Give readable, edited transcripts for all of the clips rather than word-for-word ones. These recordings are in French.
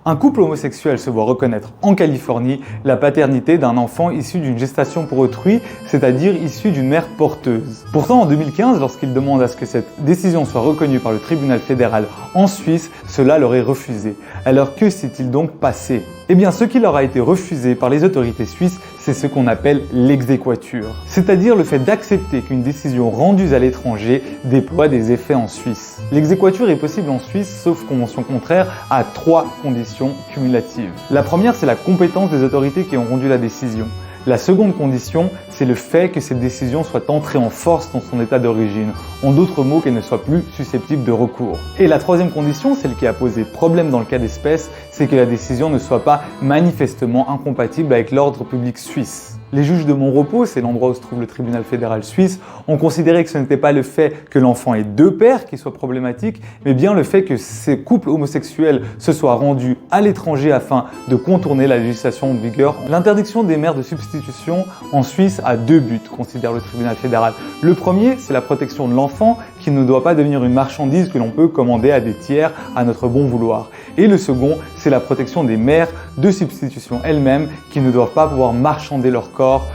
Un couple homosexuel se voit reconnaître en Californie la paternité d'un enfant issu d'une gestation pour autrui, c'est-à-dire issu d'une mère porteuse. Pourtant, en 2015, lorsqu'il demande à ce que cette décision soit reconnue par le tribunal fédéral en Suisse, cela leur est refusé. Alors que s'est-il donc passé? Eh bien, ce qui leur a été refusé par les autorités suisses, c'est ce qu'on appelle l'exéquatur. C'est-à-dire le fait d'accepter qu'une décision rendue à l'étranger déploie des effets en Suisse. L'exéquatur est possible en Suisse, sauf convention contraire, à 3 conditions cumulatives. La première, c'est la compétence des autorités qui ont rendu la décision. La seconde condition, c'est le fait que cette décision soit entrée en force dans son état d'origine. En d'autres mots, qu'elle ne soit plus susceptible de recours. Et la troisième condition, celle qui a posé problème dans le cas d'espèce, c'est que la décision ne soit pas manifestement incompatible avec l'ordre public suisse. Les juges de Montrepos, c'est l'endroit où se trouve le tribunal fédéral suisse, ont considéré que ce n'était pas le fait que l'enfant ait 2 pères qui soit problématique, mais bien le fait que ces couples homosexuels se soient rendus à l'étranger afin de contourner la législation en vigueur. L'interdiction des mères de substitution en Suisse a 2 buts, considère le tribunal fédéral. Le premier, c'est la protection de l'enfant qui ne doit pas devenir une marchandise que l'on peut commander à des tiers à notre bon vouloir. Et le second, c'est la protection des mères de substitution elles-mêmes qui ne doivent pas pouvoir marchander leur corps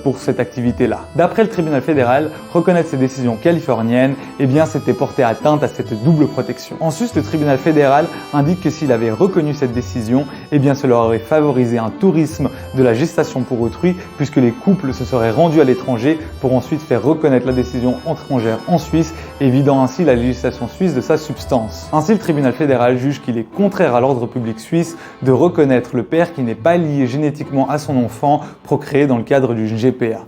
pour cette activité-là. D'après le tribunal fédéral, reconnaître ces décisions californiennes, eh bien c'était porter atteinte à cette double protection. En Suisse, le tribunal fédéral indique que s'il avait reconnu cette décision, eh bien cela aurait favorisé un tourisme de la gestation pour autrui, puisque les couples se seraient rendus à l'étranger pour ensuite faire reconnaître la décision étrangère en Suisse, évidant ainsi la législation suisse de sa substance. Ainsi, le tribunal fédéral juge qu'il est contraire à l'ordre public suisse de reconnaître le père qui n'est pas lié génétiquement à son enfant procréé dans le cadre du GPA.